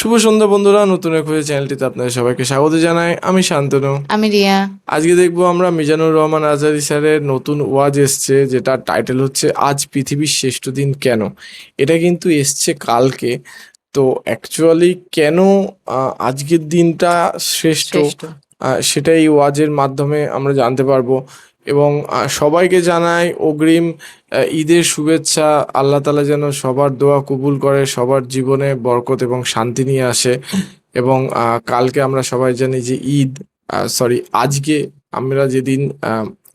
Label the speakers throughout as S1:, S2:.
S1: শুভ সন্ধ্যা বন্ধুরা, নতুন এক চ্যানেলটিতে আপনাদের সবাইকে স্বাগত জানাই। আমি শান্তনু।
S2: আমি রিয়া।
S1: আজকে দেখবো আমরা মিজানুর রহমান আজহারী স্যারের নতুন ওয়াজ এসছে, যেটা টাইটেল হচ্ছে আজ পৃথিবীর শ্রেষ্ঠ দিন কেন। এটা কিন্তু এসছে কালকে। তো অ্যাকচুয়ালি কেন আজকের দিনটা শ্রেষ্ঠ,
S2: শ্রেষ্ঠ
S1: সেটা এই ওয়াজের মাধ্যমে আমরা জানতে পারবো। এবং সবাইকে জানাই অগ্রিম ঈদের শুভেচ্ছা। আল্লাহ তাআলা যেন সবার দোয়া কবুল করে, সবার জীবনে বরকত এবং শান্তি নিয়ে আসে। এবং কালকে আমরা সবাই জানি যে ঈদ, সরি আজকে আমরা যেদিন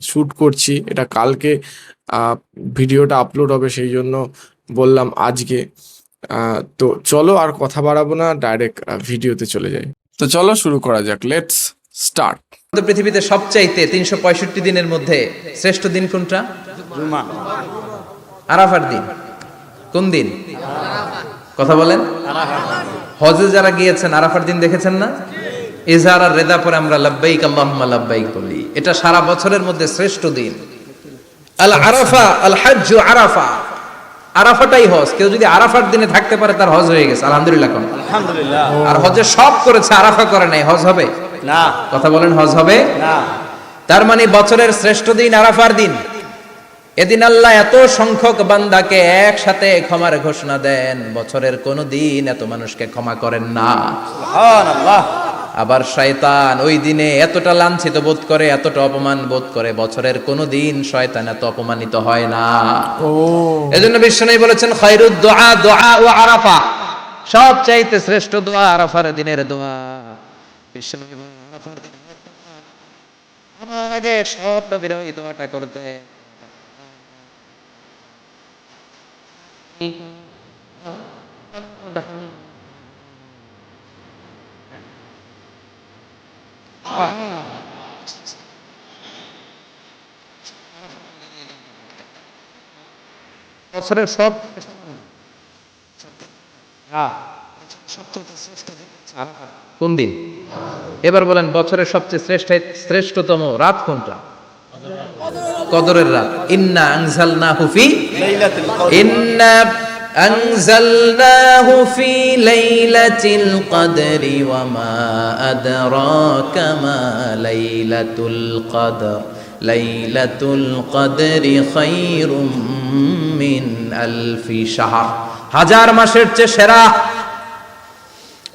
S1: শ্যুট করছি, এটা কালকে ভিডিওটা আপলোড হবে, সেই জন্য বললাম আজকে। তো চলো আর কথা বাড়াবো না, ডাইরেক্ট ভিডিওতে চলে যাই। তো চলো শুরু করা যাক, লেটস স্টার্ট।
S3: পৃথিবীতে সবচাইতে 365 দিনের মধ্যে শ্রেষ্ঠ দিন কোনটা?
S4: জুমা।
S3: আরাফার দিন। কোন দিন? কথা বলেন। হজে যারা গিয়েছেন আরাফার দিন দেখেছেন না? ইজহার আর রেদা পরে আমরা লাব্বাইক আল্লাহুম্মা লাব্বাইক বলি। এটা সারা বছরের মধ্যে শ্রেষ্ঠ দিন। আল আরাফা আল হজ্জু আরাফা। আরাফাটাই হজ। কেউ যদি আরাফার দিনে থাকতে পারে তার হজ হয়ে গেছে, আলহামদুলিল্লাহ কোন।
S4: আলহামদুলিল্লাহ।
S3: আর হজে সব করেছে, আরাফা করে নাই, হজ হবে
S4: না।
S3: কথা বলেন, হজ হবে
S4: না।
S3: তার মানে বছরের শ্রেষ্ঠ দিন আরাফার দিন। এদিন আল্লাহ এত সংখ্যক বান্দাকে একসাথে ক্ষমার ঘোষণা দেন, বছরের কোন দিন এত মানুষকে ক্ষমা করেন না।
S4: সুবহানাল্লাহ।
S3: আবার শয়তান ওই দিনে এতটা লাঞ্ছিত বোধ করে, এতটা অপমান বোধ করে, বছরের কোন দিন শয়তান এত অপমানিত হয় না। এজন্য বিশ্বনবী বলেছেন খায়রুদ দুআ দুআ ও আরাফা, সবচাইতে শ্রেষ্ঠ দোয়া আরাফার দিনের দোয়া। বিশ্বনবী বলেন আরাফার দিনে আমাদের সব নবীরা এই দোয়াটা করতে। বছরের সব কোন দিন? এবার বলেন বছরের সবচেয়ে শ্রেষ্ঠতম রাত কোনটা? কদরের রাত। ইন্না আনজালনাহু ফি
S4: লাইলাতুল কদর।
S3: ইন্না আনজালনাহু ফি লাইলাতিল কদরি ওয়া মা আদরাকা মা লাইলাতুল কদর লাইলাতুল কদরি খায়রুম মিন আলফি শাহর। হাজার মাসের চেয়ে সেরা।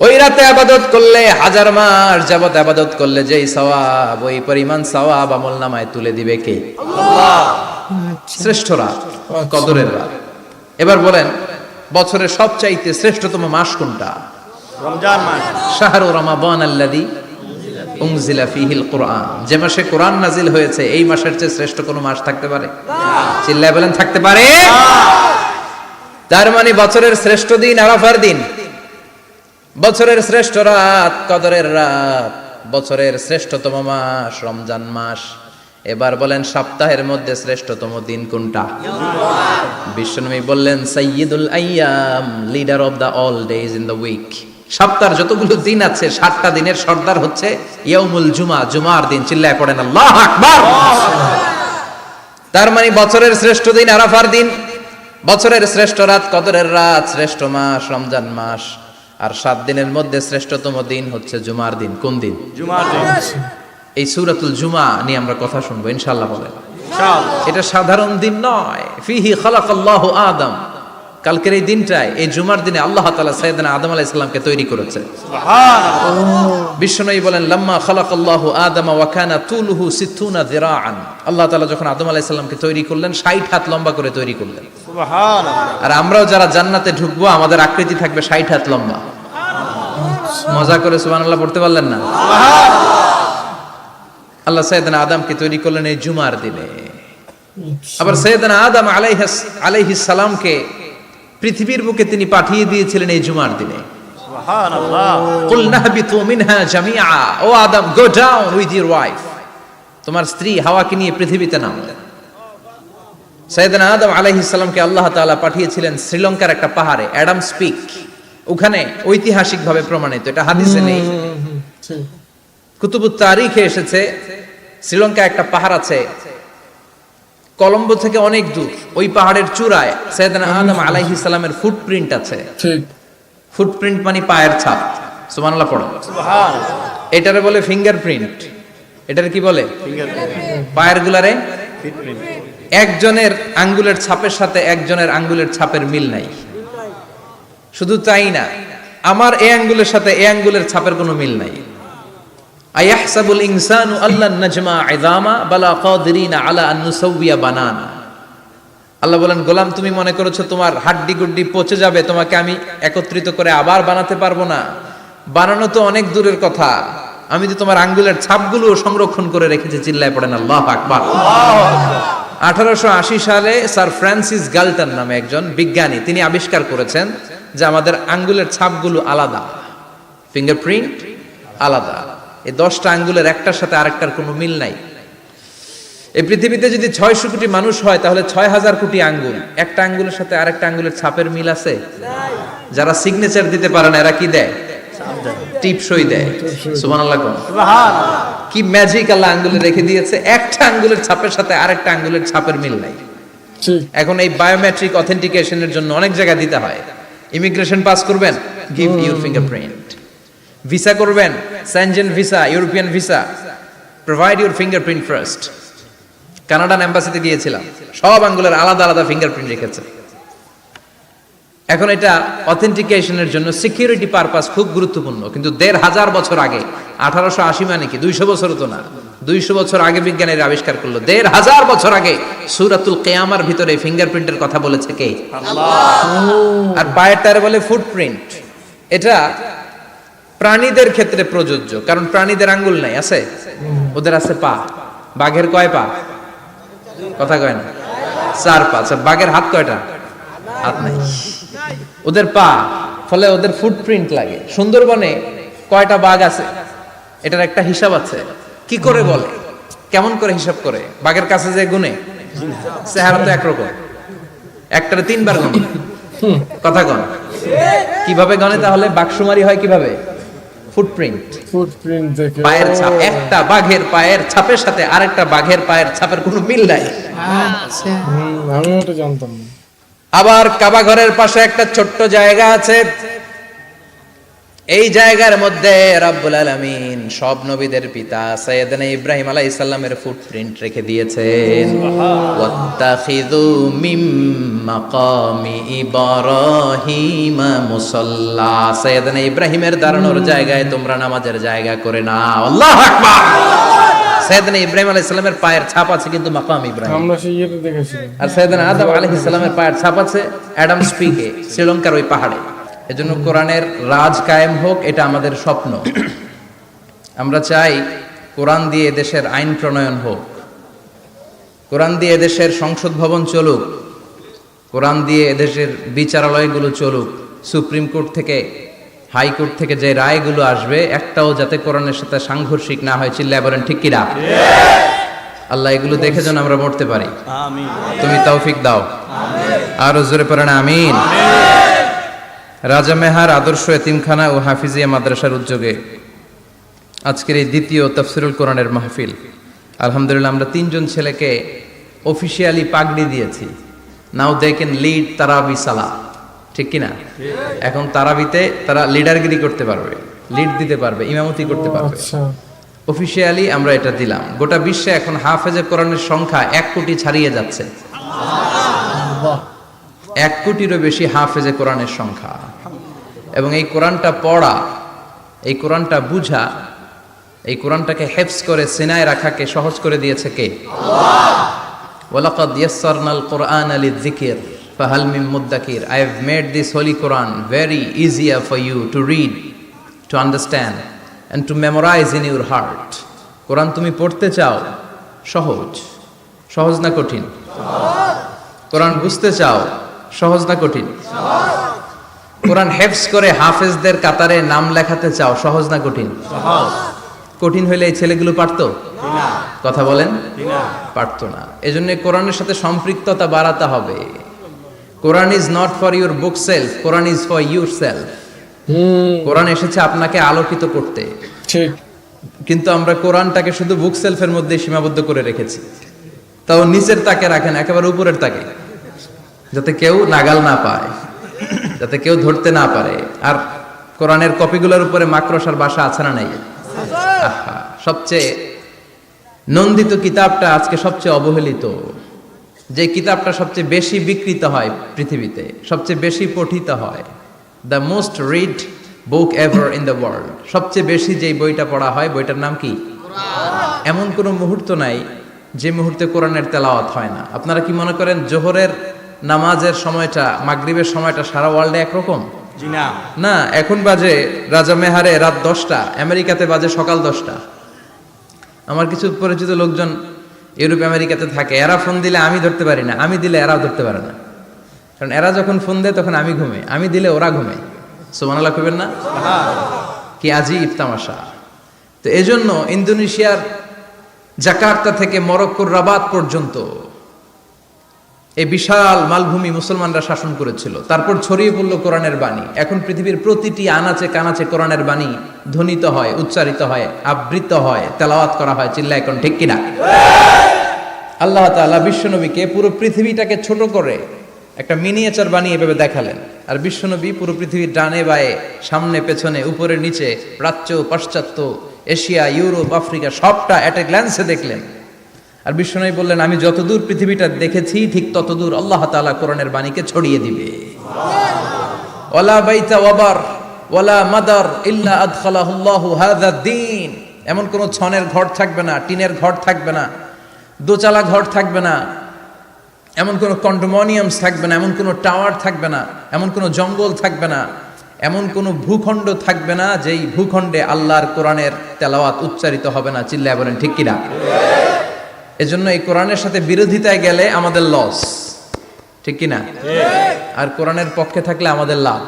S3: ওই রাতে ইবাদত করলে, হাজার মাস যাবত ইবাদত করলে যেই সওয়াব, ওই পরিমাণ সওয়াব আমলনামায় তুলে দিবে কে? আল্লাহ। শ্রেষ্ঠ রাত কদরের রাত। এবার বলেন বছরের সবচাইতে শ্রেষ্ঠতম মাস কোনটা?
S4: রমজান মাস।
S3: শাহরু রমাদান আল্লাযী উনজিলা ফীহিল কুরআন। যে মাসে কোরআন নাজিল হয়েছে, এই মাসের চেয়ে শ্রেষ্ঠ কোনো মাস থাকতে পারে? চিল্লায় বলেন থাকতে পারে? তার মানে বছরের শ্রেষ্ঠ দিন আরাফার দিন, বছরের শ্রেষ্ঠ রাত কদরের রাত, বছরের শ্রেষ্ঠতম মাস রমজান মাস। এবার বলেন সপ্তাহের মধ্যে শ্রেষ্ঠতম দিন কোনটা? বিশ্বনবী বললেন সাইয়্যিদুল আইয়াম, leader of the all days in the week. সপ্তাহের যতগুলো দিন আছে 7টা দিনের সর্দার হচ্ছে ইয়াউমুল জুমা, জুমার দিন। চিল্লায় পড়েন আল্লাহু আকবার। তার মানে বছরের শ্রেষ্ঠ দিন আরাফার দিন, বছরের শ্রেষ্ঠ রাত কদরের রাত, শ্রেষ্ঠ মাস রমজান মাস। আর 7 দিনের মধ্যে শ্রেষ্ঠতম দিন হচ্ছে জুমার দিন। কোন দিন?
S4: জুমার দিন।
S3: এই সূরাতুল জুমা নিয়ে আমরা কথা শুনবো ইনশাআল্লাহ। বলেন
S4: ইনশাআল্লাহ।
S3: এটা সাধারণ দিন নয়। ফিহি খালাকাল্লাহু আদম। কালকের এই দিনটায়, এই জুমার দিনে আল্লাহ তাআলা সাইয়েদনা আদম আলাইহিস সালামকে তৈরি করেছে।
S4: সুবহানাল্লাহ।
S3: বিশ্বনবী বলেন লাম্মা খালাকাল্লাহু আদম ওয়া কানা তুলুহু 60 যিরাআন। আল্লাহ তাআলা যখন আদম আলাইহিস সালামকে তৈরি করলেন 60 হাত লম্বা করে তৈরি করলেন।
S4: সুবহানাল্লাহ।
S3: আর আমরাও যারা জান্নাতে ঢুকবো আমাদের আকৃতি থাকবে 60 হাত লম্বা। মজা করে সুবহানাল্লাহ পড়তে পারলেন না? আল্লাহ সাইয়েদনা আদমকে তৈরি করলেন এই জুমার দিনে। আবার সাইয়েদনা আদম আলাইহিস সালামকে পৃথিবীর বুকে তিনি পাঠিয়ে দিয়েছিলেন এই জুমার দিনে।
S4: সুবহানাল্লাহ।
S3: কুল নাহবিতু মিনহা জামিআ। O Adam, go down with your wife. তোমার স্ত্রী হাওয়াকে নিয়ে পৃথিবীতে নামো। সাইয়েদনা আদম আলাইহিস সালামকে আল্লাহ তাআলা পাঠিয়েছিলেন শ্রীলঙ্কার একটা পাহাড়ে, অ্যাডামস পিক। ওখানে ঐতিহাসিকভাবে প্রমাণিত, এটা হাদিসে নেই, কুতুবুত তারিখে এসেছে। শ্রীলঙ্কা একটা পাহাড় আছে, কলম্বো থেকে অনেক দূর। ওই পাহাড়ের চূড়ায় সাইয়েদনা আদম আলাইহিস সালামের ফুটপ্রিন্ট আছে।
S1: ঠিক।
S3: ফুটপ্রিন্ট মানে পায়ের ছাপ, সুবহানাল্লাহ পড়ো।
S4: সুবহানাল্লাহ।
S3: এটারে বলে ফিঙ্গারপ্রিন্ট। এটারে কি বলে?
S4: ফিঙ্গারপ্রিন্ট।
S3: পায়ের গুলারে
S4: ফিটপ্রিন্ট।
S3: একজনের আঙ্গুলের ছাপের সাথে একজনের আঙ্গুলের ছাপের মিল নাই। শুধু তাই না, আমার এই আঙ্গুলের সাথে এই আঙ্গুলের ছাপের কোনো মিল নাই। আয়াহসাবুল ইনসানু আল্লান নাজমা ইযামা বালা কাদিরিনা আলা আন নুসাউবিয়া বানানা। আল্লাহ বলেন, গোলাম তুমি মনে করেছো তোমার হাড্ডি গুড্ডি পচে যাবে, তোমাকে আমি একত্রিত করে আবার বানাতে পারবো না? বানানো তো অনেক দূরের কথা, আমি তো তোমার আঙ্গুলের ছাপগুলো সংরক্ষণ করে রেখেছি। চিল্লায় পড়েন আল্লাহু আকবার। 1880 সালে স্যার ফ্রান্সিস গাল্টন নামে একজন বিজ্ঞানী, তিনি আবিষ্কার করেছেন যে আমাদের আঙ্গুলের ছাপগুলো আলাদা, ফিঙ্গারপ্রিন্ট আলাদা। এই 10টা আঙ্গুলের একটার সাথে আরেকটার কোনো মিল নাই। এই পৃথিবীতে যদি 600 কোটি মানুষ হয় তাহলে 6000 কোটি আঙ্গুল, একটা আঙ্গুলের সাথে আরেকটা আঙ্গুলের ছাপের মিল আছে? যারা সিগনেচার দিতে পারে না এরা কি দেয়? টিপসই দেয়। সুবহানাল্লাহ।
S4: সুবহানাল্লাহ।
S3: কি ম্যাজিক আল্লাহ আঙ্গুলে রেখে দিয়েছে, একটা আঙ্গুলের ছাপের সাথে আরেকটা আঙ্গুলের ছাপের মিল নাই।
S1: ঠিক।
S3: এখন এই বায়োমেট্রিক অথেন্টিকেশনের জন্য অনেক জায়গায় দিতে হয়। ইমিগ্রেশন পাস করবেন, গিভ ইউর ফিঙ্গারপ্রিন্ট। ভিসা করবেন, Schengen visa, European visa, provide your fingerprint first. Canadian এম্বাসিতে গিয়েছিলাম, সব আঙ্গুলের আলাদা আলাদা ফিঙ্গারপ্রিন্ট রেখেছে। এখন এটা অথেন্টিকেশনের জন্য সিকিউরিটি পারপাস খুব গুরুত্বপূর্ণ, কিন্তু 1500 বছর আগে, 1880 মানে কি 200 বছর তো না, 200 বছর আগে বিজ্ঞানীরা আবিষ্কার করলো। 1500 বছর আগে সূরাতুল কিয়ামার ভিতরে ফিঙ্গারপ্রিন্টের কথা বলেছে কে? আল্লাহ। আর পায়েরটারে বলে ফুটপ্রিন্ট। এটা প্রাণীদের ক্ষেত্রে প্রযোজ্য, কারণ প্রাণীদের আঙ্গুল নাই, আছে? ওদের আছে পা। বাঘের কয় পা? কথা কয় না, 4 পা। আচ্ছা, বাঘের হাত কয়টা? হাত নাই, ওদের পা, ফলে ওদের ফুটপ্রিন্ট লাগে। সুন্দরবনে কয়টা বাঘ আছে এটার একটা হিসাব আছে। কি করে বলে, কেমন করে হিসাব করে? বাঘের কাছে যে গুনে, চেহারা তো একরকম, একটারে 3 বার গুনে। কথা কন, কিভাবে গনে তাহলে? বাঘসুমারি হয় কিভাবে? ফুটপ্রিন্ট,
S1: ফুটপ্রিন্ট দেখে।
S3: পায়ের ছাপ। একটা বাঘের পায়ের ছাপের সাথে আরেকটা বাঘের পায়ের ছাপের কোনো মিল নাই।
S1: আমি ওটা জানতাম না।
S3: আবার কাবা ঘরের পাশে একটা ছোট্ট জায়গা আছে, এই জায়গার মধ্যে রব্বুল আলামিন সব নবীদের পিতা সাইয়েদনা ইব্রাহিম আলাইহিস সালামের ফুটপ্রিন্ট রেখে দিয়েছেন। ওয়াত্তাখিযু মিম মাকামি ইব্রাহিম মুসাল্লা, সাইয়েদনা ইব্রাহিমের দাঁড়ানোর জায়গায় তোমরা নামাজের জায়গা করে নাও। আল্লাহু আকবার। সাইয়েদনা ইব্রাহিম আলাইহিস সালামের পায়ের ছাপ আছে কিন্তু মাকাম ইব্রাহিম।
S1: আমরা সেই ইয়েতে দেখেছিলাম।
S3: আর সাইয়েদনা আদম আলাইহিস সালামের পায়ের ছাপ আছে অ্যাডামস পিকে, শ্রীলঙ্কার ওই পাহাড়ে। এজন্য কোরআনের রাজ কায়েম হোক, এটা আমাদের স্বপ্ন। আমরা চাই কোরআন দিয়ে দেশের আইন প্রণয়ন হোক, কোরআন দিয়ে দেশের সংসদ ভবন চলুক, কোরআন দিয়ে এদেশের বিচারালয়গুলো চলুক। সুপ্রিম কোর্ট থেকে, হাইকোর্ট থেকে যে রায়গুলো আসবে একটাও যাতে কোরআনের সাথে সাংঘর্ষিক না হয়। চিল্লায় বলেন ঠিক কিনা? আল্লাহ এগুলো দেখে যেন আমরা মরতে পারি।
S4: আমিন।
S3: তুমি তৌফিক দাও। আরো জোরে পড়েন আমিন। রাজা মেহার আদর্শ এতিমখানা ও হাফিজিয়া মাদ্রাসার উদ্যোগে আজকের এই দ্বিতীয় তাফসিরুল কোরআনের মাহফিল। আলহামদুলিল্লাহ, আমরা 3 জন ছেলেকে অফিসিয়ালি পাগড়ি দিয়েছি। নাও দে ক্যান লিড তারাবি সালাহ, ঠিক কিনা? এখন তারাবিতে তারা লিডারগিরি করতে পারবে, লিড দিতে পারবে, ইমামতি করতে পারবে।
S1: আচ্ছা,
S3: অফিসিয়ালি আমরা এটা দিলাম। গোটা বিশ্বে এখন হাফেজে কোরআনের সংখ্যা 1 কোটি ছাড়িয়ে যাচ্ছে। 1 কোটিরও বেশি হাফেজে কোরআনের সংখ্যা। এবং এই কোরআনটা পড়া, এই কোরআনটা বুঝা, এই কোরআনটাকে হেফজ করে সিনায় রাখাকে সহজ করে দিয়েছে কে? আল্লাহ। ওয়ালাকাদ ইয়াসসারনাল কুরআনা লিযিকর ফাহাল মিন মুদ্দাকির। I have made this holy Quran very easier for you to read, to understand and to memorize in your heart. কোরআন তুমি পড়তে চাও, সহজ। সহজ না কঠিন? কোরআন বুঝতে চাও, সহজ না কঠিন? কোরআন হেফজ করে হাফেজদের কাতারে নাম লেখাতে চাও, সহজ না কঠিন? কঠিন হইলে এই ছেলেগুলো পারতো? কথা বলেন, পারতো না। এজন্য কোরআনের সাথে সম্পৃক্ততা বাড়াতে হবে। Quran is not for your bookshelf, Quran is for yourself. Quran এসেছে আপনাকে আলোকিত করতে,
S1: ঠিক।
S3: কিন্তু আমরা কোরআনটাকে শুধু বুক সেলফের মধ্যে সীমাবদ্ধ করে রেখেছি। তাও নিচের তাকে রাখেন, একেবারে উপরের তাকে, যাতে কেউ নাগাল না পায়, যাতে কেউ ধরতে না পারে। আর কোরআনের কপিগুলোর উপরে মাকড়সার বাসা আছে না নাই? আহা, সবচেয়ে নন্দিত কিতাবটা আজকে সবচেয়ে অবহেলিত, যে কিতাবটা সবচেয়ে বেশি বিকৃত হয় পৃথিবীতে, সবচেয়ে বেশি পঠিত হয়, the most read book ever in the world, সবচেয়ে বেশি যেই বইটা পড়া হয় বইটার নাম কি? এমন কোনো মুহূর্ত নাই যে মুহূর্তে কোরআনের তেলাওয়াত হয় না। আপনারা কি মনে করেন জোহরের নামাজের সময়টা মাগরিবের সময়টা সারা ওয়ার্ল্ডে একরকম?
S4: জি না।
S3: না, এখন বাজে রাজা মেহারে রাত 10টা, আমেরিকাতে বাজে সকাল 10টা। আমার কিছু পরিচিত লোকজন ইউরোপ আমেরিকাতে থাকে, এরা ফোন দিলে আমি ধরতে পারি না, আমি দিলে এরাও ধরতে পারে না। কারণ এরা যখন ফোন দেয় তখন আমি ঘুমাই, আমি দিলে ওরা ঘুমায়। সুবহানাল্লাহ কইবেন না? কি আজীব তামাশা। তো এজন্য ইন্দোনেশিয়ার জাকার্তা থেকে মরক্কোর রাবাত পর্যন্ত এই বিশাল মালভূমি মুসলমানরা শাসন করেছিল। তারপর ছড়িয়ে পড়লো কোরআনের বাণী। এখন পৃথিবীর প্রতিটি আনাচে কানাচে কোরআনের বাণী ধ্বনিত হয়, উচ্চারিত হয়, আবৃত হয়, তেলাওয়াত করা হয়। চিল্লা এখন ঠিক কিনা? আল্লাহ তাআলা বিশ্বনবীকে পুরো পৃথিবীটাকে ছোট করে একটা মিনিয়েচার বানিয়ে এভাবে দেখালেন। আর বিশ্বনবী পুরো পৃথিবীর ডানে বায়ে, সামনে পেছনে, উপরে নিচে, প্রাচ্য পাশ্চাত্য, এশিয়া, ইউরোপ, আফ্রিকা সবটা এট এ গ্ল্যান্সে দেখলেন। আর বিশ্বনবী বললেন, আমি যতদূর পৃথিবীটা দেখেছি ঠিক ততদূর আল্লাহ তাআলা কোরআনের বাণীকে ছড়িয়ে দিবে। ওয়ালা বাইতা ওয়াবার ওয়ালা মাদার ইল্লা আদখালাহুল্লাহু হাযা দ্বীন। এমন কোন ছনের ঘর থাকবে না, টিনের ঘর থাকবে না, দোচালা ঘর থাকবে না, এমন কোন কন্ডোমিনিয়ামস থাকবে না, এমন কোন টাওয়ার থাকবে না, এমন কোন জঙ্গল থাকবে না, এমন কোন ভূখণ্ড থাকবে না যেই ভূখণ্ডে আল্লাহর কোরআনের তেলাওয়াত উচ্চারিত হবে না। চিল্লায় বলেন ঠিক কিনা? এজন্য এই কোরআনের সাথে বিরোধিতায় গেলে আমাদের লস, ঠিক কিনা? আর কোরআনের পক্ষে থাকলে আমাদের লাভ,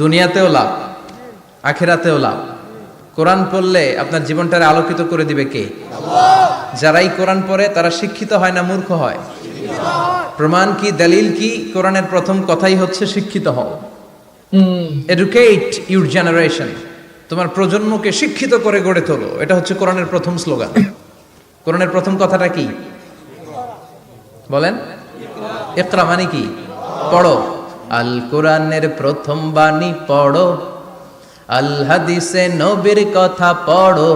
S3: দুনিয়াতেও লাভ, আখিরাতেও লাভ। কোরআন পড়লে আপনার জীবনটারে আলোকিত করে দিবে কে? যারাই কোরআন পড়ে তারা শিক্ষিত হয় না মূর্খ হয়? প্রমাণ কি, দলিল কি? কোরআনের প্রথম কথাই হচ্ছে শিক্ষিত হও। এডুকেট ইউর জেনারেশন, তোমার প্রজন্মকে শিক্ষিত করে গড়ে তোলো। এটা হচ্ছে কোরআনের প্রথম স্লোগান। কোরআনের প্রথম কথাটা কি বলেন? ইকরা মানে কি? পড়ো। আল কোরআনের প্রথম বাণী পড়ো, আল হাদিসে নবীর কথা পড়ো।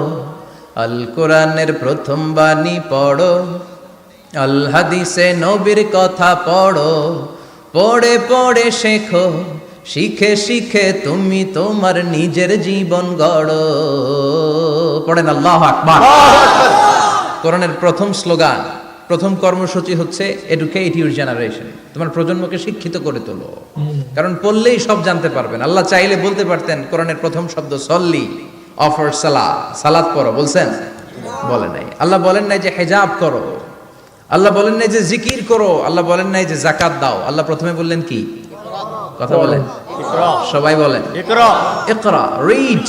S3: আল কোরআনের প্রথম বাণী পড়ো, আল হাদিসে নবীর কথা পড়ো। পড়ে পড়ে শেখো, শিখে শিখে তুমি তোমার নিজের জীবন গড়ো। পড়েন আল্লাহু আকবার। কোরআনের প্রথম স্লোগান, প্রথম কর্মসূচি হচ্ছে এডুকেট ইউর জেনারেশন, তোমার প্রজন্মকে শিক্ষিত করে তোলো। কারণ পড়লেই সব জানতে পারবেন। আল্লাহ চাইলে বলতে পারতেন কোরআনের প্রথম শব্দ সল্লি, অফার সালাত, সালাত পড়ো, বলছেন? বলে নাই। আল্লাহ বলেন নাই যে হিজাব করো, আল্লাহ বলেন নাই যে জিকির করো, আল্লাহ বলেন নাই যে যাকাত দাও। আল্লাহ প্রথমে বললেন কি? কথা বলেন, সবাই বলেন ইকরা, read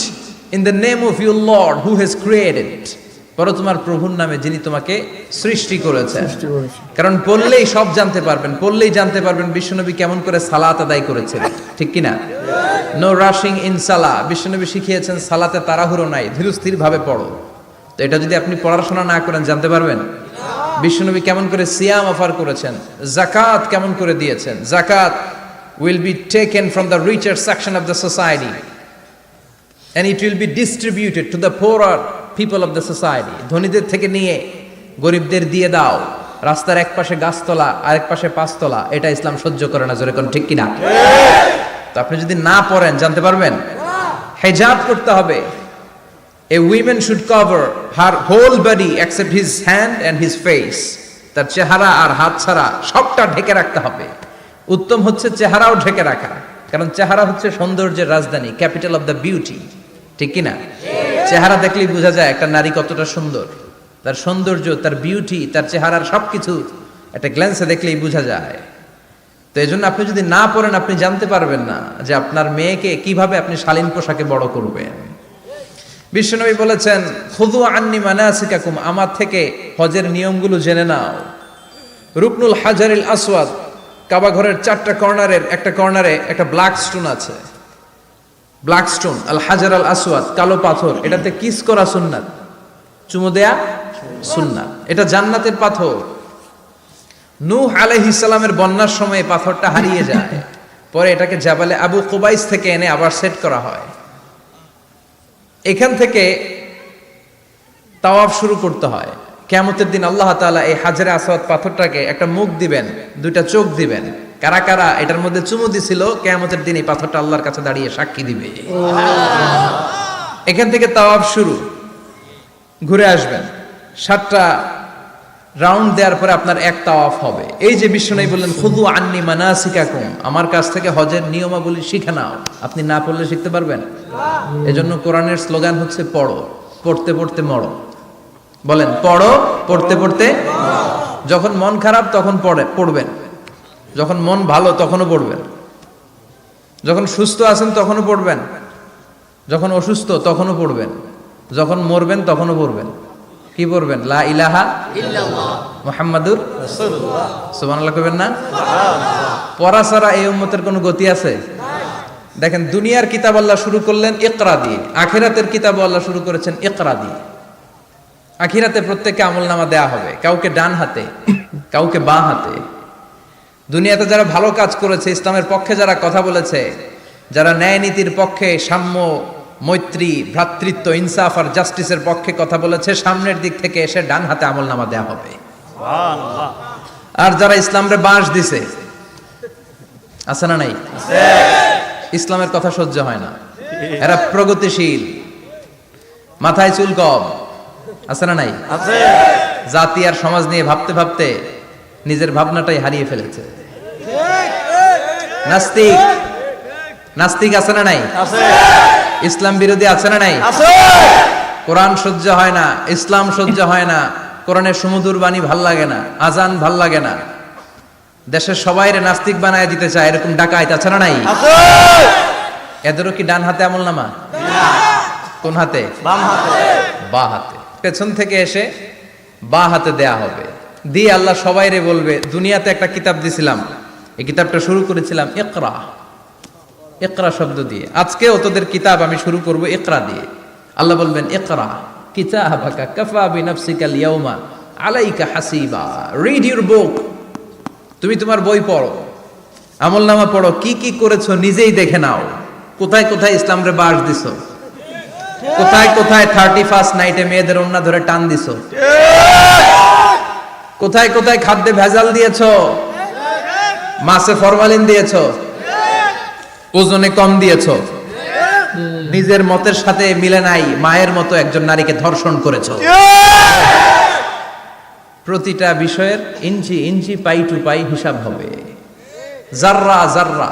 S3: in the name of your Lord who has created. পড়ো তোমার প্রভুর নামে যিনি তোমাকে সৃষ্টি করেছেন। কারণ পড়লেই সব জানতে পারবেন, পড়লেই জানতে পারবেন বিশ্বনবী কেমন করে সালাত আদায় করেছেন, ঠিক কিনা? নো রাশিং ইন সালাহ। বিশ্বনবী শিখিয়েছেন সালাতে তাড়াহুড়ো নাই, ধীরস্থির ভাবে পড়ো। তো এটা যদি আপনি পড়াশোনা না করেন জানতে পারবেন? বিশ্বনবী কেমন করে সিয়াম অফার করেছেন, জাকাত কেমন করে দিয়েছেন। জাকাত will be taken from the richer section of the society and it will be distributed to the poorer people of the society. ধনীদের থেকে নিয়ে গরিবদের দিয়ে দাও। রাস্তার এক পাশে গাছতলা আর এক পাশে পাঁচতলা, এটা ইসলাম সহ্য করে না। জোরে কোন ঠিক কিনা? তো আপনি যদি না পড়েন জানতে পারবেন? হিজাব করতে হবে। A woman should cover her whole body except his hand and his face. তার চেহারা আর হাত ছাড়া সবটা ঢেকে রাখতে হবে। উত্তম হচ্ছে চেহারাও ঢেকে রাখা, কারণ চেহারা হচ্ছে সৌন্দর্যের রাজধানী, ক্যাপিটাল অফ দ্য বিউটি, ঠিক কিনা? চেহারা দেখলেই বোঝা যায় একটা নারী কতটা সুন্দর। তার সৌন্দর্য, তার বিউটি, তার চেহারার সবকিছু একটা গ্ল্যান্সে দেখলেই বোঝা যায়। তো এই জন্য আপনি যদি না পড়েন আপনি জানতে পারবেন না যে আপনার মেয়েকে কিভাবে আপনি শালীন পোশাকে বড় করবেন। বিশ্বনবী বলেছেন, খুযু আন্নি মানাসিকাকুম, আমার থেকে হজের নিয়মগুলো জেনে নাও। রুকনুল হাজারিল আসওয়াদ, কাবা ঘরের 4টা কর্নারের একটা কর্নারে একটা ব্ল্যাক স্টোন আছে। ব্ল্যাক স্টোন, আল হাজার আল আসওয়াদ, কালো পাথর। এটাতে কিস করা সুন্নাত, চুমু দেয়া সুন্নাত। এটা জান্নাতের পাথর। নূহ আলাইহিস সালামের বন্যার সময় পাথরটা হারিয়ে যায়। পরে এটাকে জাবালে আবু কুবাইস থেকে এনে আবার সেট করা হয়। এখান থেকে তাওয়াফ শুরু করতে হয়। কিয়ামতের দিন আল্লাহ তাআলা এই হাজরে আসওয়াদ পাথরটাকে একটা মুখ দিবেন, দুইটা চোখ দিবেন। কারা কারা এটার মধ্যে চুমু দিছিল কিয়ামতের দিন এই পাথরটা আল্লাহর কাছে দাঁড়িয়ে সাক্ষী দিবে। এখান থেকে তাওয়াফ শুরু। ঘুরে আসবেন, 7টা রাউন্ড দেওয়ার পরে আপনার এক তাওয়াফ হবে। এই যে বিশ্বনবী বললেন খুযু আন্নী মানাসিকাকুম, আমার কাছ থেকে হজের নিয়মাবলী শিখে নাও। আপনি না পড়লে শিখতে পারবেন? এজন্য কোরআনের স্লোগান হচ্ছে পড়ো, পড়তে পড়তে মরো। বলেন পড়ো, পড়তে পড়তে। যখন মন খারাপ তখন পড়বেন, যখন মন ভালো তখনও পড়বেন, যখন সুস্থ আছেন তখনও পড়বেন, যখন অসুস্থ তখনও পড়বেন, যখন মরবেন তখনও পড়বেন। কি পড়বেন? লা ইলাহা ইল্লাল্লাহ মুহাম্মাদুর রাসূলুল্লাহ। সুবহানাল্লাহ কইবেন না? পড়া ছাড়া এই উম্মতের কোনো গতি আছে? দেখেন, দুনিয়ার কিতাব আল্লাহ শুরু করলেন ইকরা দিয়ে, আখিরাতের কিতাব আল্লাহ শুরু করেছেন ইকরা দিয়ে। আখিরাতে প্রত্যেককে আমলনামা দেয়া হবে, কাউকে ডান হাতে, কাউকে বাঁ হাতে। দুনিয়াতে যারা ভালো কাজ করেছে, ইসলামের পক্ষে যারা কথা বলেছে, যারা ন্যায় নীতির পক্ষে, সাম্য, মৈত্রী, ভ্রাতৃত্ব, ইনসাফ আর জাস্টিসের পক্ষে কথা বলেছে, সামনের দিক থেকে এসে ডান হাতে আমলনামা দেয়া হবে। আর যারা ইসলামরে বাঁশ দিছে, আছে না নাই? ইসলামের কথা সহ্য হয় না, এরা প্রগতিশীল, মাথায় চুল কম, আছে না নাই? জাতি আর সমাজ নিয়ে ভাবতে ভাবতে নিজের ভাবনাটাই হারিয়ে ফেলেছে। নাস্তিক, নাস্তিক আছে না নাই? ইসলাম বিরোধী আছে না নাই? কোরআন সহ্য হয় না, ইসলাম সহ্য হয় না, কোরআনের সুমধুর বাণী ভাল লাগে না, আজান ভাল লাগে না, দেশের সবাইরে নাস্তিক বানায় দিতে চায়, এরকম ডাকাইত আছে না নাই? এদেরও কি ডান হাতে আমলনামা? কোন হাতে? বাঁ হাতে। পেছন থেকে এসে বাঁ হাতে দেয়া হবে। দিয়ে আল্লাহ সবাইরে বলবে, দুনিয়াতে একটা কিতাব দিছিলাম, এই কিতাবটা শুরু করেছিলাম ইকরা, ইকরা শব্দ দিয়ে। আজকেও তোদের কিতাব আমি শুরু করব ইকরা দিয়ে। আল্লাহ বলবেন ইকরা কিতাবাকা কাফা বিনাফসিকাল ইয়াউমা আলাইকা হাসিবা, রিড ইউর বুক, তুমি তোমার বই পড়ো, আমলনামা পড়ো, কি কি করেছো নিজেই দেখে নাও। কোথায় কোথায় ইসলামরে বাস দিছো, কোথায় কোথায় 31st নাইটে মেয়েদের ওন্না ধরে টান দিছো, কোথায় কোথায় খাদ্যে ভেজাল দিয়েছো, মাছে ফরমালিন দিয়েছো, ওজনে কম দিয়েছো, নিজের মতের সাথে মিলে নাই, মায়ের মতো একজন নারীকে ধর্ষণ করেছো। প্রতিটা বিষয়ের ইঞ্চি ইঞ্চি, পাই টু পাই হিসাব হবে। জাররা জাররা,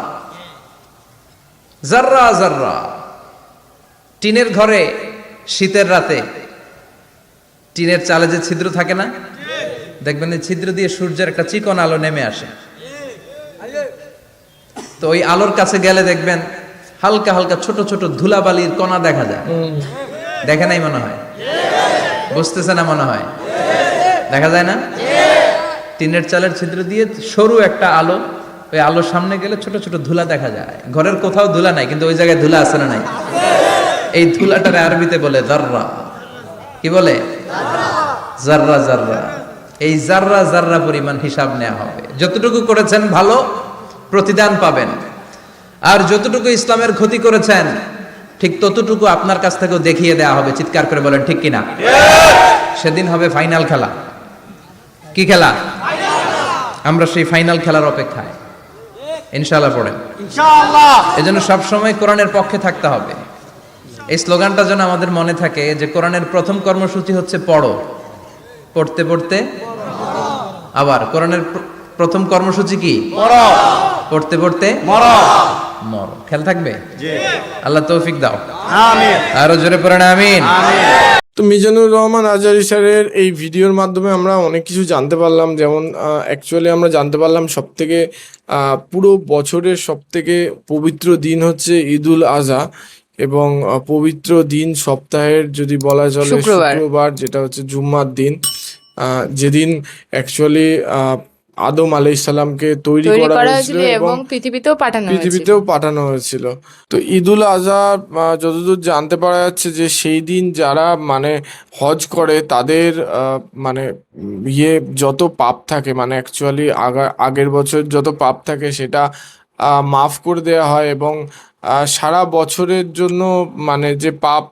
S3: জাররা জাররা। টিনের ঘরে শীতের রাতে টিনের চালে যে ছিদ্র থাকে না, দেখবেন এই ছিদ্র দিয়ে সূর্যের একটা চিকন আলো নেমে আসে। তো ওই আলোর কাছে গেলে দেখবেন হালকা হালকা ছোট ছোট ধুলাবালির কণা দেখা যায়। দেখে নাই মনে হয়? বুঝতেছে না মনে হয়? দেখা যায় না? টিনের চালের ছিদ্র দিয়ে সরু একটা আলো, ওই আলোর সামনে গেলে ছোট ছোট ধুলা দেখা যায়। ঘরের কোথাও ধুলা নাই, কিন্তু ওই জায়গায় ধুলা আছে না নাই? এই ধুলাটার আরবিতে বলে জাররা। কি বলে? জাররা জাররা। এই জাররা জাররা পরিমাণ হিসাব নেওয়া হবে। যতটুকু করেছেন ভালো, প্রতিদান পাবেন। আর যতটুকু ইসলামের ক্ষতি করেছেন, ঠিক ততটুকু আপনার কাছ থেকেও দেখিয়ে দেওয়া হবে। চিৎকার করে বলেন ঠিক কিনা? সেদিন হবে ফাইনাল খেলা। কি খেলা? আমরা সেই ফাইনাল খেলার অপেক্ষায়। ইনশাআল্লাহ পড়েন।
S4: ইনশাআল্লাহ।
S3: এজন্য সবসময় কোরআনের পক্ষে থাকতে হবে। এই স্লোগানটা যেন আমাদের মনে থাকে যে কোরআনের প্রথম কর্মসূচি হচ্ছে পড়ো, পড়তে পড়তে। আবার কোরআনের প্রথম কর্মসূচি কি?
S4: পড়ো,
S3: পড়তে পড়তে
S4: মরো।
S3: মরো। খেয়াল থাকবে?
S4: জি।
S3: আল্লাহ তৌফিক দাও।
S4: আমিন।
S3: আরো জোরে পড়েন আমিন।
S4: আমিন।
S1: তো মিজানুর রহমান আজহারী স্যারের এই ভিডিওর মাধ্যমে আমরা অনেক কিছু জানতে পারলাম। যেমন অ্যাকচুয়ালি আমরা জানতে পারলাম সবথেকে পুরো বছরের সবথেকে পবিত্র দিন হচ্ছে ঈদুল আজহা, এবং পবিত্র দিন সপ্তাহের যদি বলা চলে শুক্রবার, যেটা হচ্ছে জুম্মার দিন, যেদিন অ্যাকচুয়ালি আদম আলাইহিসসালামকে তৈরি করা হয়েছিল এবং পৃথিবীতেও পাঠানো হয়েছিল। তো ঈদুল আজহা যতদূর জানতে পারা যাচ্ছে যে সেই দিন যারা মানে হজ করে তাদের মানে যত পাপ থাকে, মানে অ্যাকচুয়ালি আগের বছর যত পাপ থাকে সেটা মাফ করে দেওয়া হয় এবং সারা বছরের জন্য মানে যে পাপ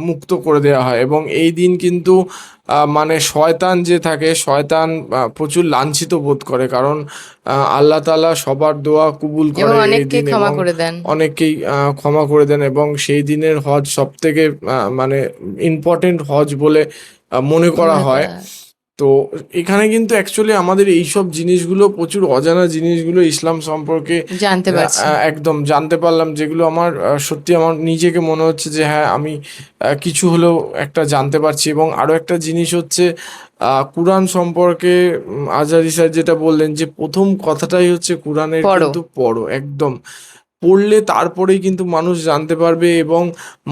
S1: মুক্ত করে দেওয়া হয়। এবং এই দিন কিন্তু মানে শয়তান যে থাকে, শয়তান প্রচুর লাঞ্ছিত বোধ করে, কারণ আল্লাহ তাআলা সবার দোয়া কবুল
S2: এবং
S1: করে এই
S2: অনেককে
S1: দিন,
S2: ক্ষমা
S1: এবং
S2: করে দেন।
S1: অনেকেই ক্ষমা করে দেন, এবং সেই দিনের হজ সব থেকে মানে ইম্পর্টেন্ট হজ বলে মনে করা
S2: মনে
S1: হয়।
S2: করা হয়।
S1: তো এখানে কিন্তু অ্যাকচুয়ালি আমাদের এইসব জিনিসগুলো, প্রচুর অজানা জিনিসগুলো ইসলাম সম্পর্কে
S2: জানতে পারছি।
S1: একদম জানতে পারলাম, যেগুলো আমার সত্যি আমার নিজেকে মনে হচ্ছে যে হ্যাঁ আমি কিছু হলেও একটা জানতে পারছি। এবং আরো একটা জিনিস হচ্ছে কুরআন সম্পর্কে আজহারি স্যার যেটা বললেন, যে প্রথম কথাটাই হচ্ছে কুরআনের
S2: পড়ো।
S1: কিন্তু পড়ো, একদম পড়লে তারপরেই কিন্তু মানুষ জানতে পারবে। এবং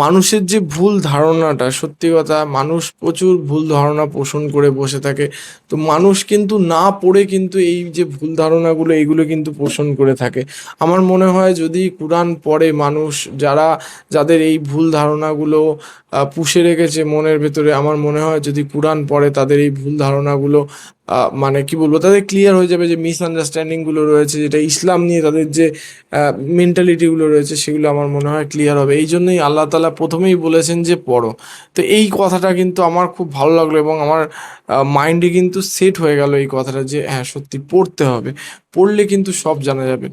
S1: মানুষের যে ভুল ধারণাটা, সত্যি কথা, মানুষ প্রচুর ভুল ধারণা পোষণ করে বসে থাকে। তো মানুষ কিন্তু না পড়ে কিন্তু এই যে ভুল ধারণাগুলো, এইগুলো কিন্তু পোষণ করে থাকে। আমার মনে হয় যদি কোরআন পড়ে মানুষ, যাদের এই ভুল ধারণাগুলো পুষে রেখেছে মনের ভেতরে, আমার মনে হয় যদি কোরআন পড়ে তাদের এই ভুল ধারণাগুলো মানে কি বলবো, তাদের ক্লিয়ার হয়ে যাবে, যে মিসআন্ডারস্ট্যান্ডিংগুলো রয়েছে, যেটা ইসলাম নিয়ে তাদের যে মেন্টালিটিগুলো রয়েছে, সেগুলো আমার মনে হয় ক্লিয়ার হবে। এই জন্যই আল্লাহ তাআলা প্রথমেই বলেছেন যে পড়ো। তো এই কথাটা কিন্তু আমার খুব ভালো লাগলো, এবং আমার মাইন্ডে কিন্তু সেট হয়ে গেল এই কথাটা, যে হ্যাঁ সত্যি পড়তে হবে, পড়লে কিন্তু সব জানা যাবে।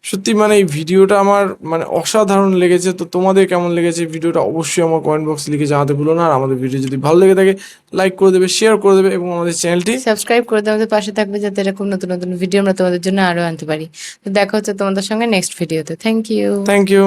S1: সত্যি মানে এই ভিডিওটা আমার মানে অসাধারণ লেগেছে। তো তোমাদের কেমন লেগেছে ভিডিওটা অবশ্যই আমার কমেন্ট বক্স লিখে জানাতে ভুলো না। আর আমাদের ভিডিও যদি ভালো লেগে থাকে লাইক করে দেবে, শেয়ার করে দেবে, এবং আমাদের চ্যানেলটি
S2: সাবস্ক্রাইব করে দিয়ে আমাদের পাশে থাকবে, যাতে এরকম নতুন নতুন ভিডিও আমরা তোমাদের জন্য আরো আনতে পারি। তো দেখা হচ্ছে তোমাদের সঙ্গে নেক্সট ভিডিওতে। Thank you.
S1: Thank you.